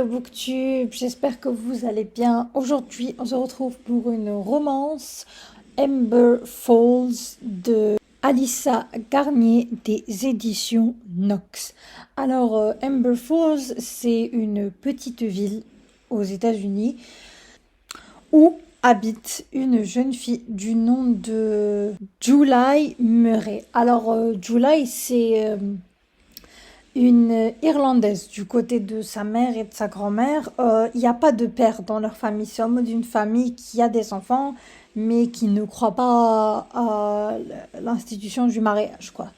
Hello Booktube, j'espère que vous allez bien. Aujourd'hui, on se retrouve pour une romance Amber Falls de Alyssa Garnier des éditions Nox. Alors, Amber Falls, c'est une petite ville aux États-Unis où habite une jeune fille du nom de July Murray. Alors, July, c'est une Irlandaise du côté de sa mère et de sa grand-mère. Il n'y a pas de père dans leur famille. C'est en mode une famille qui a des enfants, mais qui ne croit pas à l'institution du mariage, quoi.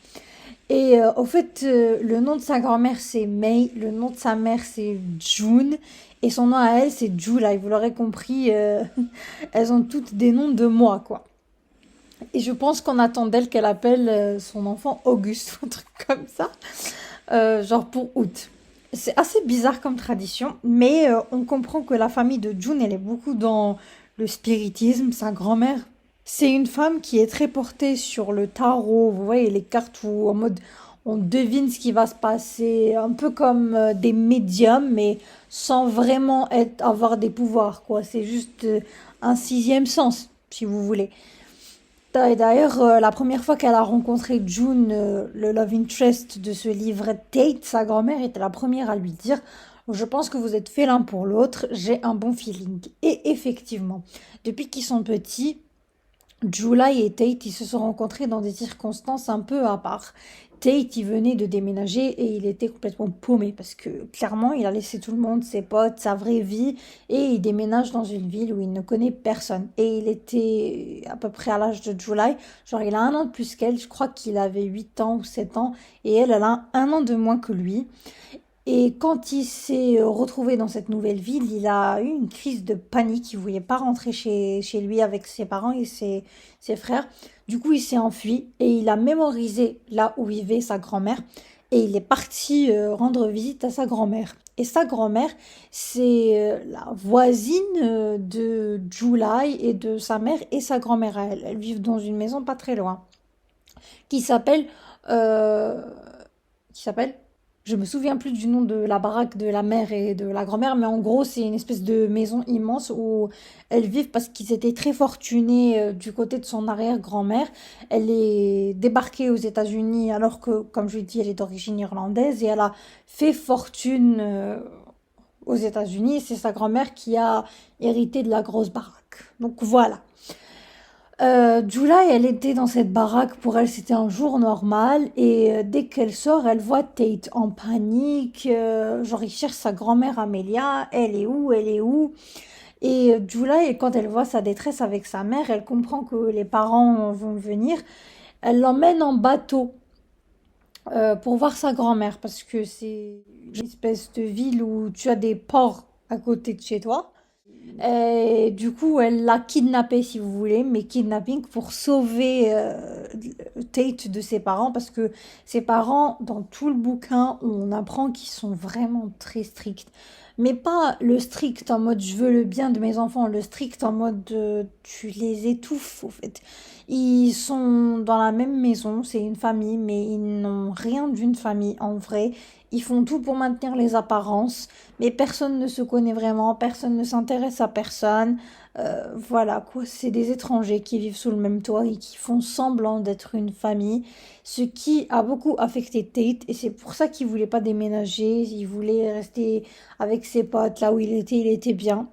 Et au fait, le nom de sa grand-mère, c'est May. Le nom de sa mère, c'est June. Et son nom à elle, c'est July. Vous l'aurez compris, elles ont toutes des noms de mois, quoi. Et je pense qu'on attend d'elle qu'elle appelle son enfant Auguste, ou un truc comme ça. Genre pour août. C'est assez bizarre comme tradition, mais on comprend que la famille de June, elle est beaucoup dans le spiritisme. Sa grand-mère, c'est une femme qui est très portée sur le tarot. Vous voyez, les cartes où en mode on devine ce qui va se passer, un peu comme des médiums, mais sans vraiment avoir des pouvoirs, quoi. C'est juste un sixième sens, si vous voulez. D'ailleurs, la première fois qu'elle a rencontré June, le love interest de ce livret Tate, sa grand-mère était la première à lui dire: je pense que vous êtes faits l'un pour l'autre, j'ai un bon feeling. Et effectivement, depuis qu'ils sont petits, July et Tate, ils se sont rencontrés dans des circonstances un peu à part. Tate, il venait de déménager et il était complètement paumé parce que clairement, il a laissé tout le monde, ses potes, sa vraie vie et il déménage dans une ville où il ne connaît personne. Et il était à peu près à l'âge de July, genre il a un an de plus qu'elle, je crois qu'il avait 8 ans ou 7 ans et elle, elle a un an de moins que lui. Et quand il s'est retrouvé dans cette nouvelle ville, il a eu une crise de panique. Il voulait pas rentrer chez lui avec ses parents et ses frères. Du coup, il s'est enfui et il a mémorisé là où vivait sa grand-mère. Et il est parti rendre visite à sa grand-mère. Et sa grand-mère, c'est la voisine de July et de sa mère et sa grand-mère à elle. Elles vivent dans une maison pas très loin. Qui s'appelle... euh, qui s'appelle je me souviens plus du nom de la baraque de la mère et de la grand-mère, mais en gros, c'est une espèce de maison immense où elles vivent parce qu'ils étaient très fortunés du côté de son arrière-grand-mère. Elle est débarquée aux États-Unis alors que, comme je l'ai dit, elle est d'origine irlandaise et elle a fait fortune aux États-Unis. C'est sa grand-mère qui a hérité de la grosse baraque. Donc voilà. July, elle était dans cette baraque, pour elle c'était un jour normal, et dès qu'elle sort, elle voit Tate en panique, genre il cherche sa grand-mère Amelia, elle est où, elle est où? Et July, quand elle voit sa détresse avec sa mère, elle comprend que les parents vont venir, elle l'emmène en bateau pour voir sa grand-mère, parce que c'est une espèce de ville où tu as des ports à côté de chez toi. Et du coup, elle l'a kidnappé, si vous voulez, mais kidnapping pour sauver Tate de ses parents, parce que ses parents, dans tout le bouquin, on apprend qu'ils sont vraiment très stricts. Mais pas le strict en mode je veux le bien de mes enfants, le strict en mode tu les étouffes, au fait. Ils sont dans la même maison, c'est une famille, mais ils n'ont rien d'une famille en vrai. Ils font tout pour maintenir les apparences, mais personne ne se connaît vraiment, personne ne s'intéresse à personne. Voilà quoi, c'est des étrangers qui vivent sous le même toit et qui font semblant d'être une famille, ce qui a beaucoup affecté Tate et c'est pour ça qu'il voulait pas déménager, il voulait rester avec ses potes là où il était bien.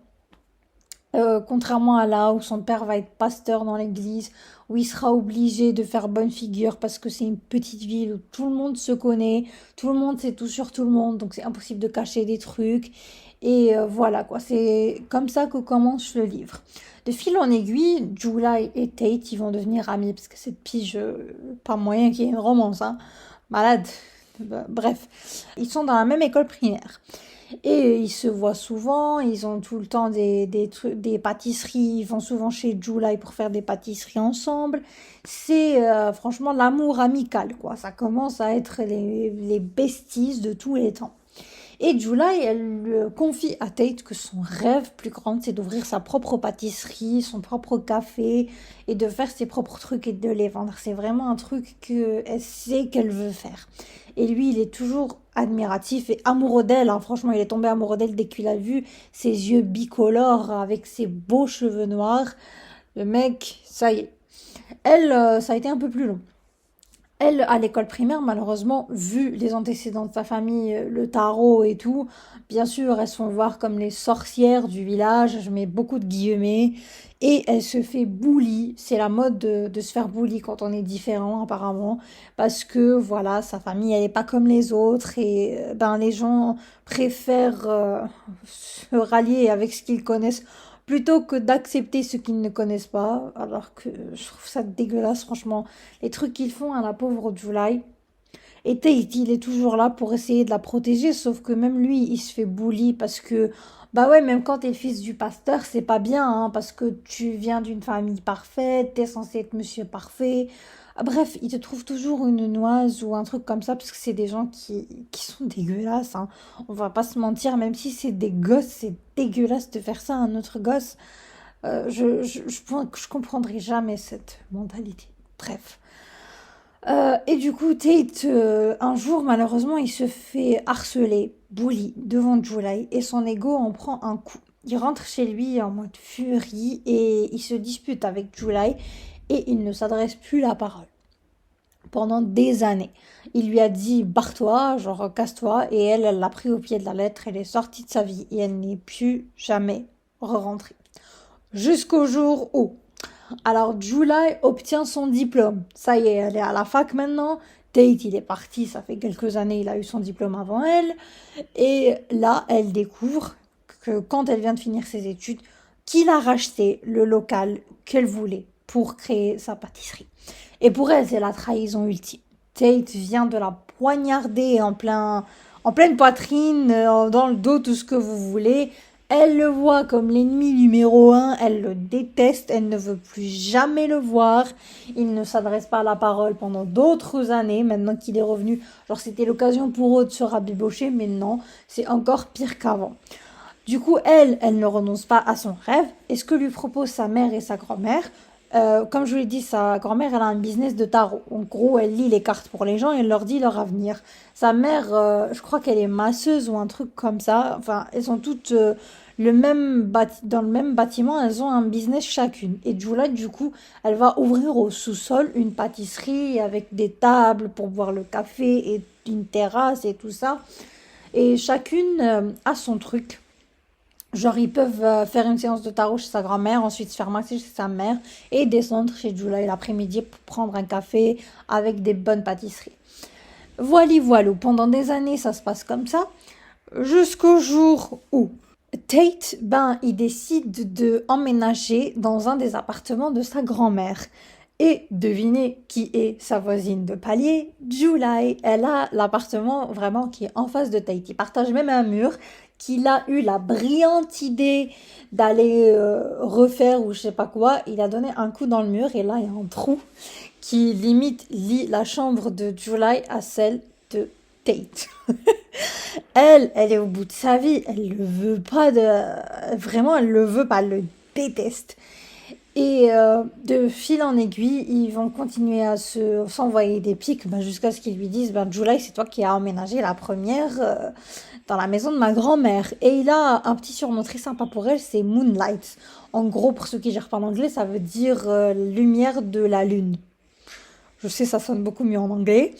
Contrairement à là où son père va être pasteur dans l'église, où il sera obligé de faire bonne figure parce que c'est une petite ville où tout le monde se connaît, tout le monde sait tout sur tout le monde, donc c'est impossible de cacher des trucs. Et voilà quoi, c'est comme ça que commence le livre. De fil en aiguille, July et Tate, ils vont devenir amis parce que cette pige, pas moyen qu'il y ait une romance, hein. Malade. Bref, ils sont dans la même école primaire. Et ils se voient souvent, ils ont tout le temps des pâtisseries, ils vont souvent chez July pour faire des pâtisseries ensemble. C'est franchement l'amour amical, quoi. Ça commence à être les besties de tous les temps. Et July, elle confie à Tate que son rêve plus grand, c'est d'ouvrir sa propre pâtisserie, son propre café, et de faire ses propres trucs et de les vendre. C'est vraiment un truc qu'elle sait qu'elle veut faire. Et lui, il est toujours admiratif et amoureux d'elle, hein. Franchement, il est tombé amoureux d'elle dès qu'il a vu ses yeux bicolores avec ses beaux cheveux noirs. Le mec, ça y est. Elle, ça a été un peu plus long. Elle, à l'école primaire, malheureusement, vu les antécédents de sa famille, le tarot et tout, bien sûr, elles sont voir comme les sorcières du village, je mets beaucoup de guillemets, et elle se fait bully. C'est la mode de se faire bully quand on est différent, apparemment, parce que, voilà, sa famille, elle n'est pas comme les autres, et ben, les gens préfèrent se rallier avec ce qu'ils connaissent plutôt que d'accepter ce qu'ils ne connaissent pas, alors que je trouve ça dégueulasse, franchement. Les trucs qu'ils font à la pauvre July. Et Tate, il est toujours là pour essayer de la protéger, sauf que même lui, il se fait bully parce que, bah ouais, même quand t'es le fils du pasteur, c'est pas bien, hein, parce que tu viens d'une famille parfaite, t'es censé être monsieur parfait. Ah, bref, il te trouve toujours une noise ou un truc comme ça, parce que c'est des gens qui sont dégueulasses, hein. On va pas se mentir, même si c'est des gosses, c'est dégueulasse de faire ça à un autre gosse. Je comprendrai jamais cette mentalité. Bref. Et du coup, Tate, un jour, malheureusement, il se fait harceler, bully, devant July, et son ego en prend un coup. Il rentre chez lui en mode furie, et il se dispute avec July, et il ne s'adresse plus la parole. Pendant des années. Il lui a dit barre-toi, genre casse-toi, et elle l'a pris au pied de la lettre, elle est sortie de sa vie, et elle n'est plus jamais re-rentrée. Jusqu'au jour où alors, July obtient son diplôme. Ça y est, elle est à la fac maintenant. Tate, il est parti, ça fait quelques années, il a eu son diplôme avant elle. Et là, elle découvre que quand elle vient de finir ses études, qu'il a racheté le local qu'elle voulait pour créer sa pâtisserie. Et pour elle, c'est la trahison ultime. Tate vient de la poignarder en pleine poitrine, dans le dos, tout ce que vous voulez. Elle le voit comme l'ennemi numéro un, elle le déteste, elle ne veut plus jamais le voir. Il ne s'adresse pas à la parole pendant d'autres années, maintenant qu'il est revenu. Genre c'était l'occasion pour eux de se rabibocher, mais non, c'est encore pire qu'avant. Du coup, elle ne renonce pas à son rêve. Et ce que lui proposent sa mère et sa grand-mère, comme je vous l'ai dit, sa grand-mère, elle a un business de tarot. En gros, elle lit les cartes pour les gens et elle leur dit leur avenir. Sa mère, je crois qu'elle est masseuse ou un truc comme ça. Enfin, elles sont toutes dans le même bâtiment, elles ont un business chacune. Et Julia, du coup, elle va ouvrir au sous-sol une pâtisserie avec des tables pour boire le café et une terrasse et tout ça. Et chacune a son truc. Genre, ils peuvent faire une séance de tarot chez sa grand-mère, ensuite se faire masser chez sa mère et descendre chez Julia l'après-midi pour prendre un café avec des bonnes pâtisseries. Voilà. Pendant des années, ça se passe comme ça. Jusqu'au jour où Tate, il décide de emménager dans un des appartements de sa grand-mère. Et devinez qui est sa voisine de palier, July. Elle a l'appartement vraiment qui est en face de Tate. Ils partagent même un mur qu'il a eu la brillante idée d'aller refaire ou je sais pas quoi. Il a donné un coup dans le mur et là il y a un trou qui limite lie la chambre de July à celle de Tate. Elle est au bout de sa vie. Elle le veut pas vraiment, elle le veut pas, elle le déteste. Et de fil en aiguille, ils vont continuer à s'envoyer des pics jusqu'à ce qu'ils lui disent July, c'est toi qui as emménagé la première dans la maison de ma grand-mère. Et il a un petit surnom très sympa pour elle, c'est Moonlight. En gros, pour ceux qui gèrent pas l'anglais, ça veut dire lumière de la lune. Je sais, ça sonne beaucoup mieux en anglais.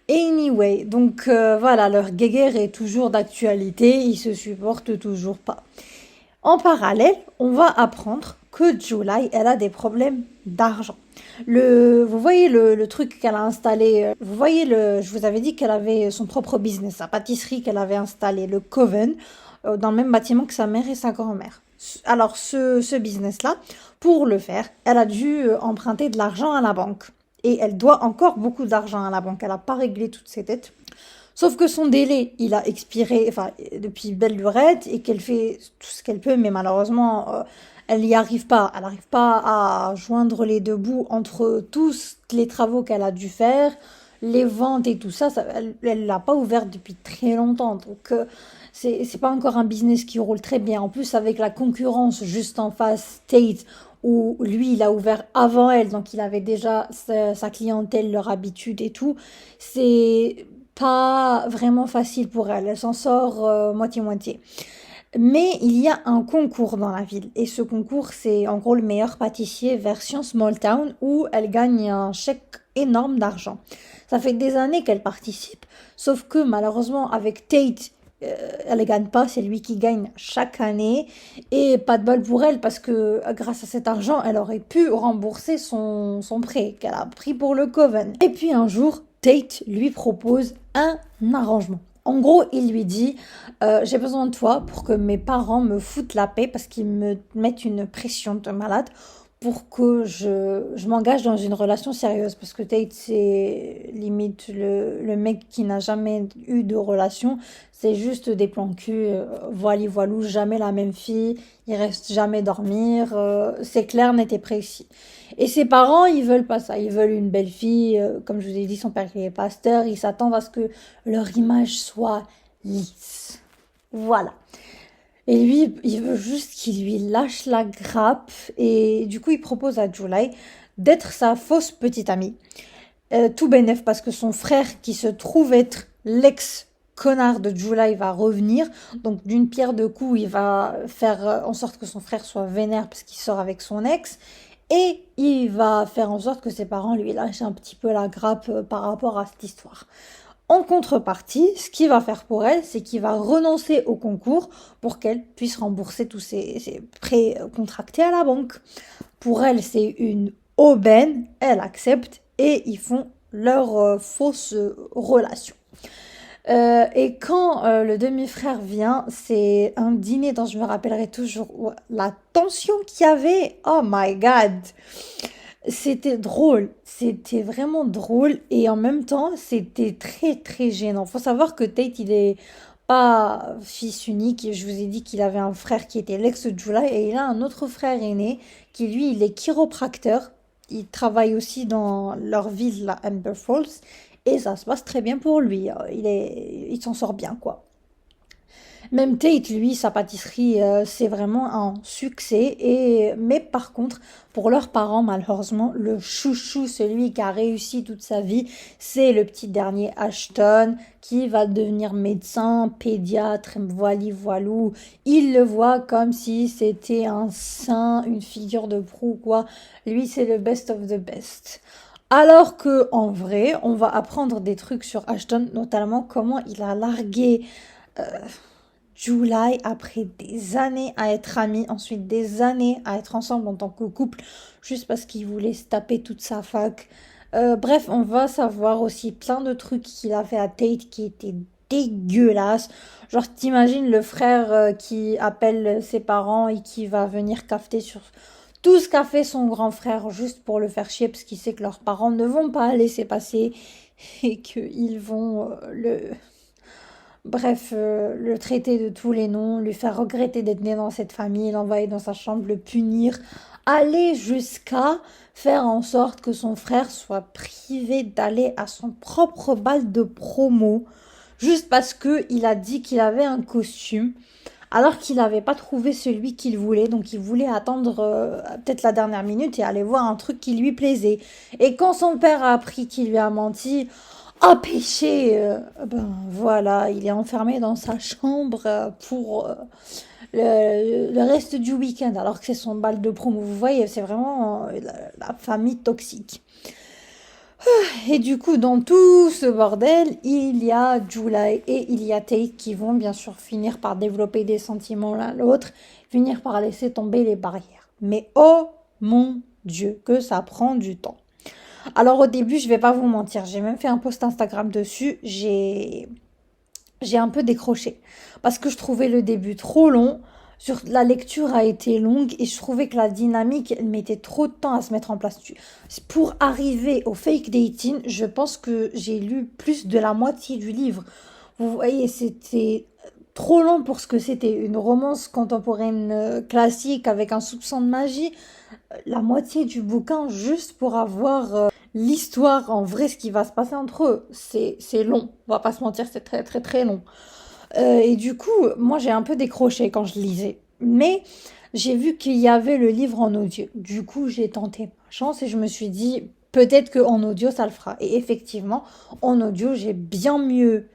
Anyway, donc voilà, leur guéguerre est toujours d'actualité, ils se supportent toujours pas. En parallèle, on va apprendre que July, elle a des problèmes d'argent. Vous voyez le truc qu'elle a installé, je vous avais dit qu'elle avait son propre business, sa pâtisserie qu'elle avait installé, le Coven, dans le même bâtiment que sa mère et sa grand-mère. Alors ce business-là, pour le faire, elle a dû emprunter de l'argent à la banque. Et elle doit encore beaucoup d'argent à la banque. Elle n'a pas réglé toutes ses dettes. Sauf que son délai, il a expiré depuis belle lurette et qu'elle fait tout ce qu'elle peut, mais malheureusement, elle n'y arrive pas. Elle n'arrive pas à joindre les deux bouts entre tous les travaux qu'elle a dû faire, les ventes et tout ça, elle l'a pas ouvert depuis très longtemps. Donc, c'est pas encore un business qui roule très bien. En plus, avec la concurrence juste en face, Tate, où lui, il a ouvert avant elle, donc il avait déjà sa clientèle, leur habitude et tout. C'est pas vraiment facile pour elle. Elle s'en sort moitié-moitié. Mais il y a un concours dans la ville. Et ce concours, c'est en gros le meilleur pâtissier version Small Town où elle gagne un chèque énorme d'argent. Ça fait des années qu'elle participe, sauf que malheureusement avec Tate, elle ne gagne pas, c'est lui qui gagne chaque année. Et pas de bol pour elle parce que grâce à cet argent, elle aurait pu rembourser son prêt qu'elle a pris pour le Coven. Et puis un jour, Tate lui propose un arrangement. En gros, il lui dit j'ai besoin de toi pour que mes parents me foutent la paix parce qu'ils me mettent une pression de malade pour que je m'engage dans une relation sérieuse. Parce que Tate, c'est limite le mec qui n'a jamais eu de relation. C'est juste des plans cul, voilou, jamais la même fille. Il reste jamais dormir. C'est clair, net et précis. Et ses parents, ils veulent pas ça. Ils veulent une belle fille. Comme je vous ai dit, son père il est pasteur. Ils s'attendent à ce que leur image soit lisse. Voilà. Et lui, il veut juste qu'il lui lâche la grappe. Et du coup, il propose à July d'être sa fausse petite amie. Tout bénef parce que son frère, qui se trouve être l'ex-connard de July, va revenir. Donc, d'une pierre deux coups, il va faire en sorte que son frère soit vénère parce qu'il sort avec son ex. Et il va faire en sorte que ses parents lui lâchent un petit peu la grappe par rapport à cette histoire. En contrepartie, ce qu'il va faire pour elle, c'est qu'il va renoncer au concours pour qu'elle puisse rembourser tous ses prêts contractés à la banque. Pour elle, c'est une aubaine, elle accepte et ils font leur fausse relation. Et quand le demi-frère vient, c'est un dîner dont je me rappellerai toujours la tension qu'il y avait. Oh my god! C'était drôle, c'était vraiment drôle et en même temps c'était très très gênant. Faut savoir que Tate il est pas fils unique, je vous ai dit qu'il avait un frère qui était l'ex de July et il a un autre frère aîné qui lui il est chiropracteur. Il travaille aussi dans leur ville, la Amber Falls, et ça se passe très bien pour lui. Il s'en sort bien quoi. Même Tate, lui, sa pâtisserie, c'est vraiment un succès. Mais par contre, pour leurs parents, malheureusement, le chouchou, celui qui a réussi toute sa vie, c'est le petit dernier Ashton qui va devenir médecin, pédiatre, voilou. Il le voit comme si c'était un saint, une figure de proue, quoi. Lui, c'est le best of the best. Alors que en vrai, on va apprendre des trucs sur Ashton, notamment comment il a largué July après des années à être amis, ensuite des années à être ensemble en tant que couple, juste parce qu'il voulait se taper toute sa fac. Bref, on va savoir aussi plein de trucs qu'il a fait à Tate qui étaient dégueulasses. Genre, t'imagines le frère qui appelle ses parents et qui va venir cafeter sur tout ce qu'a fait son grand frère juste pour le faire chier parce qu'il sait que leurs parents ne vont pas laisser passer et qu'ils vont Bref, le traiter de tous les noms, lui faire regretter d'être né dans cette famille, l'envoyer dans sa chambre, le punir, aller jusqu'à faire en sorte que son frère soit privé d'aller à son propre bal de promo, juste parce qu'il a dit qu'il avait un costume, alors qu'il n'avait pas trouvé celui qu'il voulait, donc il voulait attendre peut-être la dernière minute et aller voir un truc qui lui plaisait. Et quand son père a appris qu'il lui a menti, oh péché, ben voilà, il est enfermé dans sa chambre pour le reste du week-end, alors que c'est son bal de promo. Vous voyez, c'est vraiment la famille toxique. Et du coup, dans tout ce bordel, il y a July et il y a Tate qui vont bien sûr finir par développer des sentiments l'un l'autre, finir par laisser tomber les barrières. Mais oh mon Dieu, que ça prend du temps. Alors au début, je vais pas vous mentir, j'ai même fait un post Instagram dessus, j'ai un peu décroché parce que je trouvais le début trop long. La lecture a été longue et je trouvais que la dynamique, elle mettait trop de temps à se mettre en place. Pour arriver au fake dating, je pense que j'ai lu plus de la moitié du livre. Vous voyez, c'était trop long pour ce que c'était. Une romance contemporaine classique avec un soupçon de magie. La moitié du bouquin juste pour avoir l'histoire, en vrai, ce qui va se passer entre eux, c'est long. On va pas se mentir, c'est très très très long. Et du coup, moi j'ai un peu décroché quand je lisais. Mais j'ai vu qu'il y avait le livre en audio. Du coup, j'ai tenté ma chance et je me suis dit, peut-être qu'en audio ça le fera. Et effectivement, en audio, j'ai bien mieux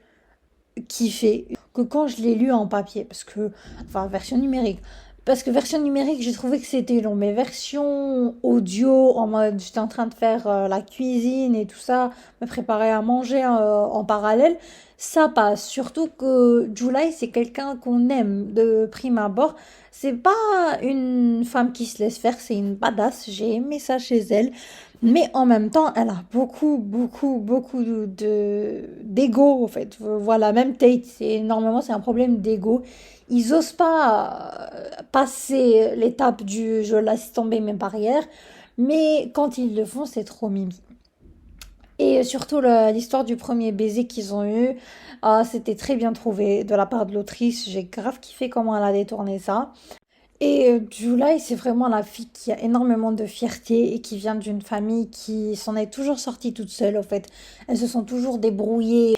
kiffé que quand je l'ai lu en papier. Parce que, enfin, version numérique. Parce que version numérique, j'ai trouvé que c'était long. Mais version audio, en mode j'étais en train de faire la cuisine et tout ça, me préparer à manger en parallèle, ça passe. Surtout que July, c'est quelqu'un qu'on aime de prime abord. C'est pas une femme qui se laisse faire, c'est une badass. J'ai aimé ça chez elle. Mais en même temps, elle a beaucoup d'ego, en fait. Voilà, même Tate, normalement, c'est un problème d'ego. Ils osent pas passer l'étape du je laisse tomber mes barrières, mais quand ils le font, c'est trop mimi. Et surtout l'histoire du premier baiser qu'ils ont eu, c'était très bien trouvé de la part de l'autrice. J'ai grave kiffé comment elle a détourné ça. Et July, c'est vraiment la fille qui a énormément de fierté et qui vient d'une famille qui s'en est toujours sortie toute seule, en fait. Elles se sont toujours débrouillées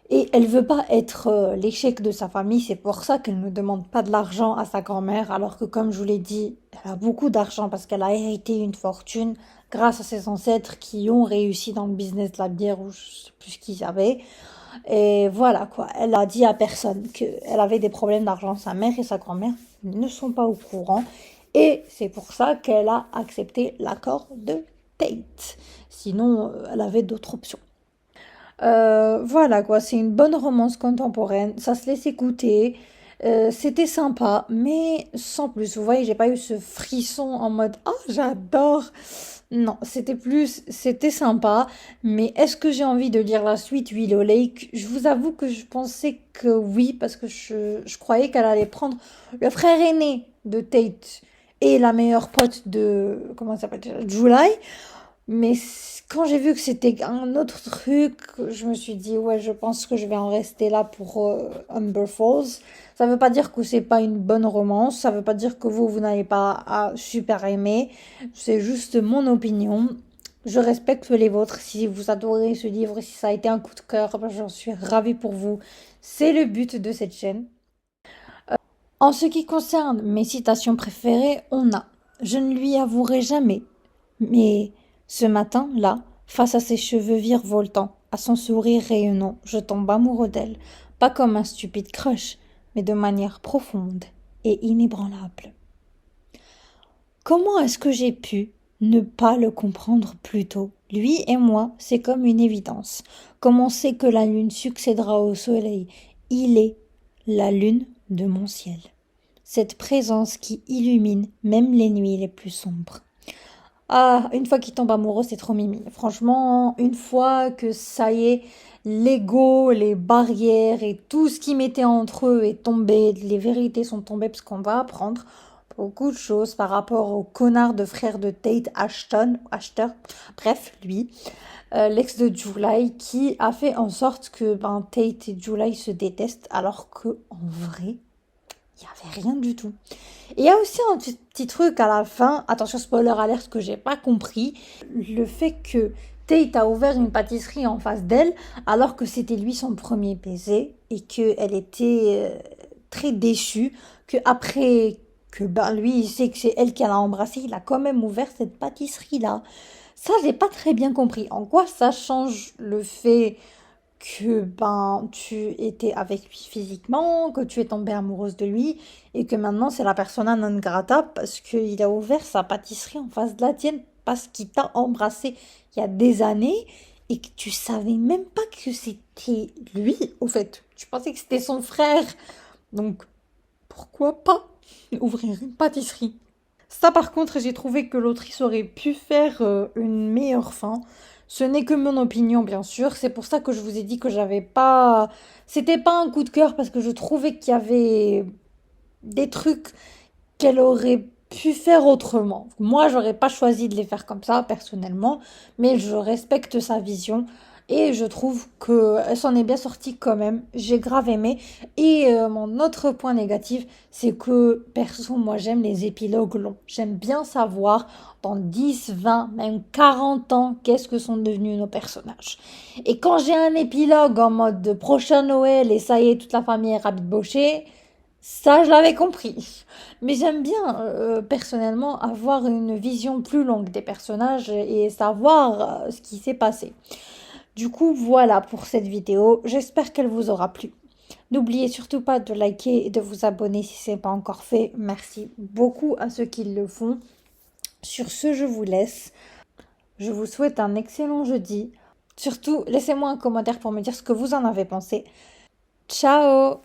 et elle veut pas être l'échec de sa famille. C'est pour ça qu'elle ne demande pas de l'argent à sa grand-mère, alors que comme je vous l'ai dit, elle a beaucoup d'argent parce qu'elle a hérité une fortune grâce à ses ancêtres qui ont réussi dans le business de la bière ou je sais plus ce qu'ils avaient. Et voilà quoi, elle a dit à personne qu'elle avait des problèmes d'argent. Sa mère et sa grand-mère ne sont pas au courant. Et c'est pour ça qu'elle a accepté l'accord de Tate. Sinon, elle avait d'autres options. Voilà quoi, c'est une bonne romance contemporaine. Ça se laisse écouter. C'était sympa, mais sans plus. Vous voyez, j'ai pas eu ce frisson en mode oh j'adore. Non, c'était sympa, mais est-ce que j'ai envie de lire la suite Willow Lake? Je vous avoue que je pensais que oui, parce que je croyais qu'elle allait prendre le frère aîné de Tate et la meilleure pote de, comment ça s'appelle, July. Mais quand j'ai vu que c'était un autre truc, je me suis dit, ouais, je pense que je vais en rester là pour Umber Falls. Ça veut pas dire que c'est pas une bonne romance, ça veut pas dire que vous n'allez pas à super aimer. C'est juste mon opinion. Je respecte les vôtres. Si vous adorez ce livre, si ça a été un coup de cœur, ben, j'en suis ravie pour vous. C'est le but de cette chaîne. En ce qui concerne mes citations préférées, on a Je ne lui avouerai jamais, mais ce matin-là, face à ses cheveux virevoltants, à son sourire rayonnant, je tombe amoureux d'elle, pas comme un stupide crush, mais de manière profonde et inébranlable. Comment est-ce que j'ai pu ne pas le comprendre plus tôt? Lui et moi, c'est comme une évidence. Comme on sait que la lune succédera au soleil, il est la lune de mon ciel. Cette présence qui illumine même les nuits les plus sombres. Ah, une fois qu'il tombe amoureux, c'est trop mimi. Franchement, une fois que ça y est, l'ego, les barrières et tout ce qui mettait entre eux est tombé, les vérités sont tombées parce qu'on va apprendre beaucoup de choses par rapport au connard de frère de Tate, Ashter, bref, lui, l'ex de July, qui a fait en sorte que Tate et July se détestent alors que en vrai, il n'y avait rien du tout. Et il y a aussi un petit truc à la fin, attention spoiler alert que j'ai pas compris, le fait que Tate a ouvert une pâtisserie en face d'elle alors que c'était lui son premier baiser et qu'elle était très déçue, que après que lui il sait que c'est elle qui l'a embrassé, il a quand même ouvert cette pâtisserie là. Ça j'ai pas très bien compris. En quoi ça change le fait que tu étais avec lui physiquement, que tu es tombée amoureuse de lui et que maintenant c'est la persona non grata parce qu'il a ouvert sa pâtisserie en face de la tienne parce qu'il t'a embrassé il y a des années et que tu savais même pas que c'était lui au fait. Tu pensais que c'était son frère. Donc pourquoi pas ouvrir une pâtisserie? Ça par contre j'ai trouvé que l'autrice aurait pu faire une meilleure fin. Ce n'est que mon opinion, bien sûr. C'est pour ça que je vous ai dit que j'avais pas. C'était pas un coup de cœur parce que je trouvais qu'il y avait des trucs qu'elle aurait pu faire autrement. Moi, j'aurais pas choisi de les faire comme ça, personnellement, mais je respecte sa vision. et je trouve qu'elle s'en est bien sortie quand même. J'ai grave aimé. Et mon autre point négatif, c'est que perso, moi j'aime les épilogues longs. J'aime bien savoir dans 10, 20, même 40 ans, qu'est-ce que sont devenus nos personnages. Et quand j'ai un épilogue en mode prochain Noël et ça y est, toute la famille est rabibochée, ça, je l'avais compris. Mais j'aime bien, personnellement, avoir une vision plus longue des personnages et savoir ce qui s'est passé. Du coup, voilà pour cette vidéo. J'espère qu'elle vous aura plu. N'oubliez surtout pas de liker et de vous abonner si ce n'est pas encore fait. Merci beaucoup à ceux qui le font. Sur ce, je vous laisse. Je vous souhaite un excellent jeudi. Surtout, laissez-moi un commentaire pour me dire ce que vous en avez pensé. Ciao!